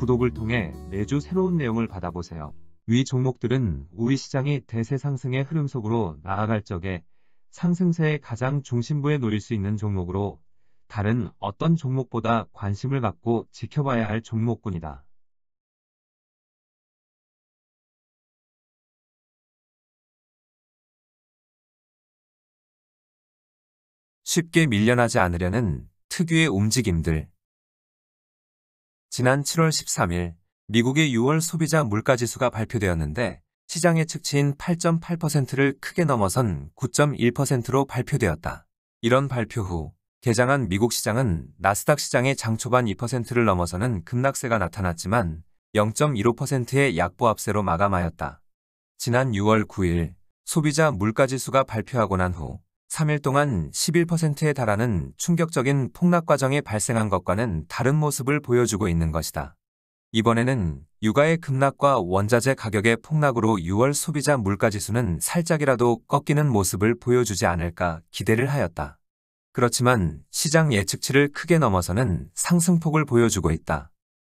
구독을 통해 매주 새로운 내용을 받아보세요. 위 종목들은 우리 시장이 대세 상승의 흐름 속으로 나아갈 적에 상승세의 가장 중심부에 놓일 수 있는 종목으로 다른 어떤 종목보다 관심을 갖고 지켜봐야 할 종목군이다. 쉽게 밀려나지 않으려는 특유의 움직임들. 지난 7월 13일 미국의 6월 소비자 물가지수가 발표되었는데 시장 예측치인 8.8%를 크게 넘어선 9.1%로 발표되었다. 이런 발표 후 개장한 미국 시장은 나스닥 시장의 장 초반 2%를 넘어서는 급락세가 나타났지만 0.15%의 약보합세로 마감하였다. 지난 6월 9일 소비자 물가지수가 발표하고 난 후 3일 동안 11%에 달하는 충격적인 폭락 과정이 발생한 것과는 다른 모습을 보여주고 있는 것이다. 이번에는 유가의 급락과 원자재 가격의 폭락으로 6월 소비자 물가지수는 살짝이라도 꺾이는 모습을 보여주지 않을까 기대를 하였다. 그렇지만 시장 예측치를 크게 넘어서는 상승폭을 보여주고 있다.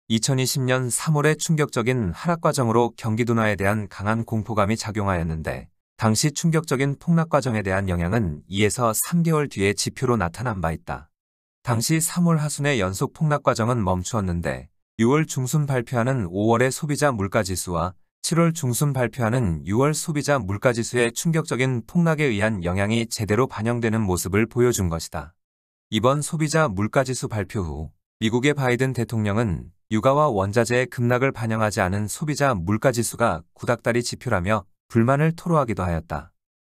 2020년 3월의 충격적인 하락 과정으로 경기 둔화에 대한 강한 공포감이 작용하였는데 당시 충격적인 폭락 과정에 대한 영향은 2에서 3개월 뒤에 지표로 나타난 바 있다. 당시 3월 하순의 연속 폭락 과정은 멈추었는데 6월 중순 발표하는 5월의 소비자 물가지수와 7월 중순 발표하는 6월 소비자 물가지수의 충격적인 폭락에 의한 영향이 제대로 반영되는 모습을 보여준 것이다. 이번 소비자 물가지수 발표 후 미국의 바이든 대통령은 유가와 원자재의 급락을 반영하지 않은 소비자 물가지수가 구닥다리 지표라며 불만을 토로하기도 하였다.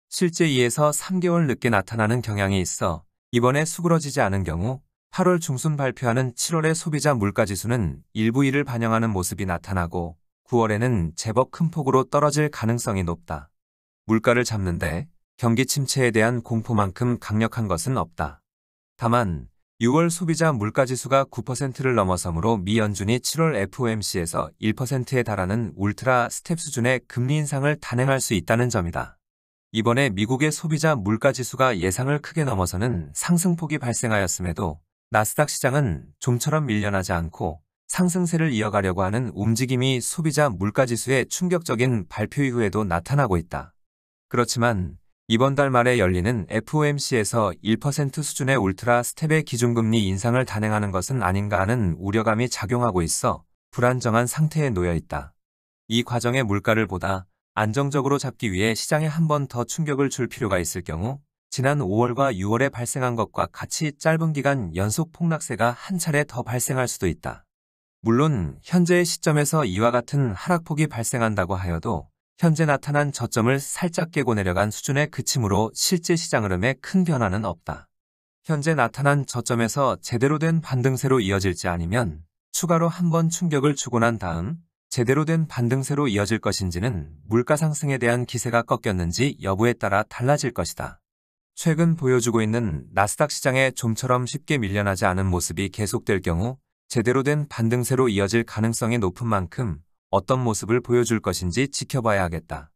실제 2에서 3개월 늦게 나타나는 경향이 있어 이번에 수그러지지 않은 경우 8월 중순 발표하는 7월의 소비자 물가지수는 일부 이를 반영하는 모습이 나타나고 9월에는 제법 큰 폭으로 떨어질 가능성이 높다. 물가를 잡는데 경기 침체에 대한 공포만큼 강력한 것은 없다. 다만 6월 소비자 물가지수가 9%를 넘어서므로 미 연준이 7월 FOMC에서 1%에 달하는 울트라 스텝 수준의 금리 인상을 단행할 수 있다는 점이다. 이번에 미국의 소비자 물가지수가 예상을 크게 넘어서는 상승폭이 발생하였음에도 나스닥 시장은 좀처럼 밀려나지 않고 상승세를 이어가려고 하는 움직임이 소비자 물가지수의 충격적인 발표 이후에도 나타나고 있다. 그렇지만 이번 달 말에 열리는 FOMC에서 1% 수준의 울트라 스텝의 기준금리 인상을 단행하는 것은 아닌가 하는 우려감이 작용하고 있어 불안정한 상태에 놓여 있다. 이 과정의 물가를 보다 안정적으로 잡기 위해 시장에 한 번 더 충격을 줄 필요가 있을 경우 지난 5월과 6월에 발생한 것과 같이 짧은 기간 연속 폭락세가 한 차례 더 발생할 수도 있다. 물론 현재의 시점에서 이와 같은 하락폭이 발생한다고 하여도 현재 나타난 저점을 살짝 깨고 내려간 수준의 그침으로 실제 시장 흐름에 큰 변화는 없다. 현재 나타난 저점에서 제대로 된 반등세로 이어질지 아니면 추가로 한 번 충격을 주고 난 다음 제대로 된 반등세로 이어질 것인지는 물가 상승에 대한 기세가 꺾였는지 여부에 따라 달라질 것이다. 최근 보여주고 있는 나스닥 시장에 좀처럼 쉽게 밀려나지 않은 모습이 계속될 경우 제대로 된 반등세로 이어질 가능성이 높은 만큼 어떤 모습을 보여줄 것인지 지켜봐야 하겠다.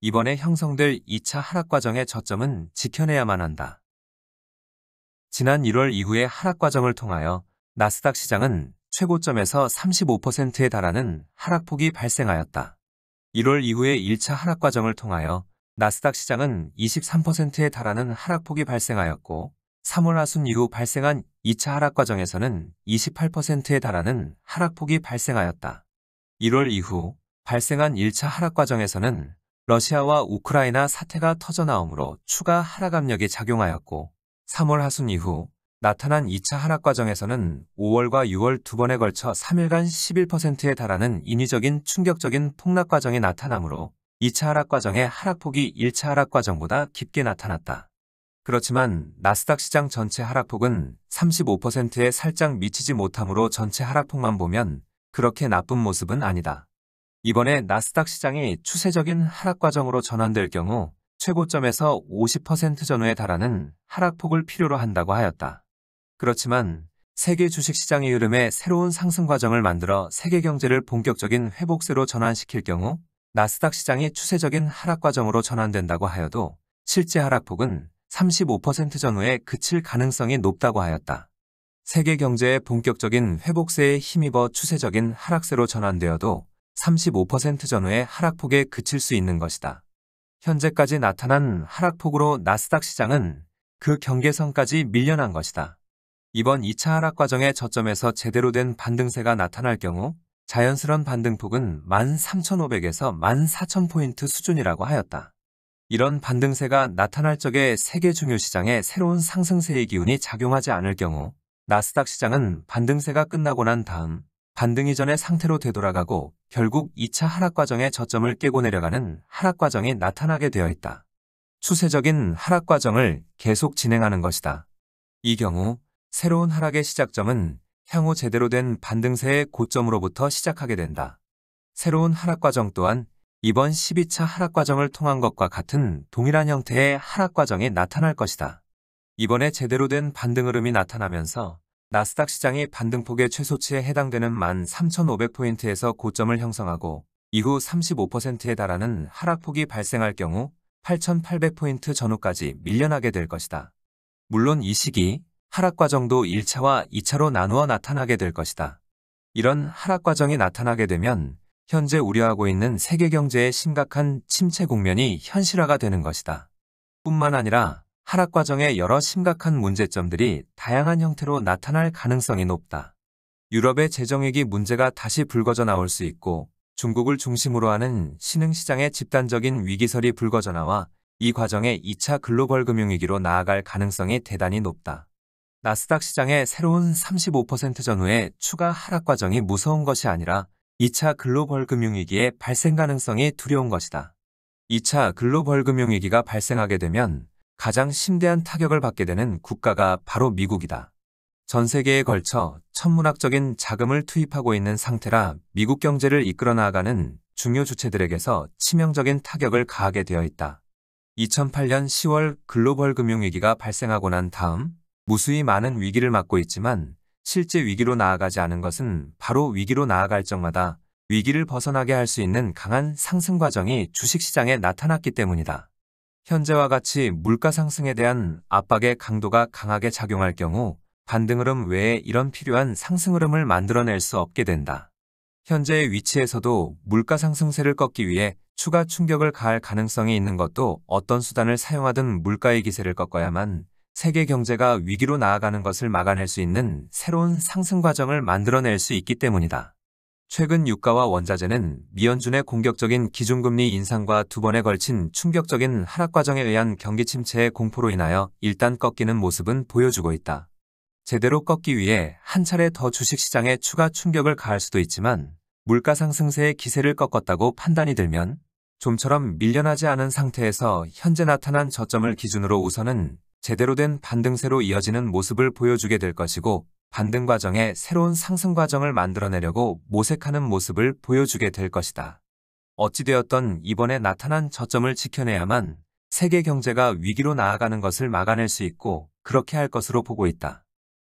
이번에 형성될 2차 하락 과정의 저점은 지켜내야만 한다. 지난 1월 이후의 하락 과정을 통하여 나스닥 시장은 최고점에서 35%에 달하는 하락폭이 발생하였다. 1월 이후의 1차 하락 과정을 통하여 나스닥 시장은 23%에 달하는 하락폭이 발생하였고 3월 하순 이후 발생한 2차 하락 과정에서는 28%에 달하는 하락폭이 발생하였다. 1월 이후 발생한 1차 하락 과정에서는 러시아와 우크라이나 사태가 터져나오므로 추가 하락 압력이 작용하였고 3월 하순 이후 나타난 2차 하락 과정에서는 5월과 6월 두 번에 걸쳐 3일간 11%에 달하는 인위적인 충격적인 폭락 과정이 나타나므로 2차 하락 과정의 하락폭이 1차 하락 과정보다 깊게 나타났다. 그렇지만 나스닥 시장 전체 하락폭은 35%에 살짝 미치지 못하므로 전체 하락폭만 보면 그렇게 나쁜 모습은 아니다. 이번에 나스닥 시장이 추세적인 하락 과정으로 전환될 경우 최고점에서 50% 전후에 달하는 하락폭을 필요로 한다고 하였다. 그렇지만 세계 주식시장의 흐름에 새로운 상승 과정을 만들어 세계 경제를 본격적인 회복세로 전환시킬 경우 나스닥 시장이 추세적인 하락 과정으로 전환된다고 하여도 실제 하락폭은 35% 전후에 그칠 가능성이 높다고 하였다. 세계 경제의 본격적인 회복세에 힘입어 추세적인 하락세로 전환되어도 35% 전후의 하락폭에 그칠 수 있는 것이다. 현재까지 나타난 하락폭으로 나스닥 시장은 그 경계선까지 밀려난 것이다. 이번 2차 하락 과정의 저점에서 제대로 된 반등세가 나타날 경우 자연스러운 반등폭은 13,500에서 14,000포인트 수준이라고 하였다. 이런 반등세가 나타날 적에 세계 중요시장에 새로운 상승세의 기운이 작용하지 않을 경우 나스닥 시장은 반등세가 끝나고 난 다음 반등 이전의 상태로 되돌아가고 결국 2차 하락 과정의 저점을 깨고 내려가는 하락 과정이 나타나게 되어 있다. 추세적인 하락 과정을 계속 진행하는 것이다. 이 경우 새로운 하락의 시작점은 향후 제대로 된 반등세의 고점으로부터 시작하게 된다. 새로운 하락 과정 또한 이번 12차 하락 과정을 통한 것과 같은 동일한 형태의 하락 과정이 나타날 것이다. 이번에 제대로 된 반등 흐름이 나타나면서 나스닥 시장이 반등폭의 최소치에 해당되는 13,500포인트에서 고점을 형성하고 이후 35%에 달하는 하락폭이 발생할 경우 8,800포인트 전후까지 밀려나게 될 것이다. 물론 이 시기 하락 과정도 1차와 2차로 나누어 나타나게 될 것이다. 이런 하락 과정이 나타나게 되면 현재 우려하고 있는 세계 경제의 심각한 침체 국면이 현실화가 되는 것이다. 뿐만 아니라 하락 과정의 여러 심각한 문제점들이 다양한 형태로 나타날 가능성이 높다. 유럽의 재정위기 문제가 다시 불거져 나올 수 있고 중국을 중심으로 하는 신흥시장의 집단적인 위기설이 불거져 나와 이 과정에 2차 글로벌 금융위기로 나아갈 가능성이 대단히 높다. 나스닥 시장의 새로운 35% 전후의 추가 하락 과정이 무서운 것이 아니라 2차 글로벌 금융위기의 발생 가능성이 두려운 것이다. 2차 글로벌 금융위기가 발생하게 되면 가장 심대한 타격을 받게 되는 국가가 바로 미국이다. 전 세계에 걸쳐 천문학적인 자금을 투입하고 있는 상태라 미국 경제를 이끌어 나가는 중요 주체들에게서 치명적인 타격을 가하게 되어 있다. 2008년 10월 글로벌 금융위기가 발생하고 난 다음 무수히 많은 위기를 맞고 있지만 실제 위기로 나아가지 않은 것은 바로 위기로 나아갈 적마다 위기를 벗어나게 할 수 있는 강한 상승 과정이 주식시장에 나타났기 때문이다. 현재와 같이 물가 상승에 대한 압박의 강도가 강하게 작용할 경우 반등 흐름 외에 이런 필요한 상승 흐름을 만들어낼 수 없게 된다. 현재의 위치에서도 물가 상승세를 꺾기 위해 추가 충격을 가할 가능성이 있는 것도 어떤 수단을 사용하든 물가의 기세를 꺾어야만 세계 경제가 위기로 나아가는 것을 막아낼 수 있는 새로운 상승 과정을 만들어낼 수 있기 때문이다. 최근 유가와 원자재는 미연준의 공격적인 기준금리 인상과 두 번에 걸친 충격적인 하락 과정에 의한 경기 침체의 공포로 인하여 일단 꺾이는 모습은 보여주고 있다. 제대로 꺾기 위해 한 차례 더 주식시장에 추가 충격을 가할 수도 있지만 물가 상승세의 기세를 꺾었다고 판단이 들면 좀처럼 밀려나지 않은 상태에서 현재 나타난 저점을 기준으로 우선은 제대로 된 반등세로 이어지는 모습을 보여주게 될 것이고 반등 과정에 새로운 상승 과정을 만들어내려고 모색하는 모습을 보여주게 될 것이다. 어찌되었던 이번에 나타난 저점을 지켜내야만 세계 경제가 위기로 나아가는 것을 막아낼 수 있고 그렇게 할 것으로 보고 있다.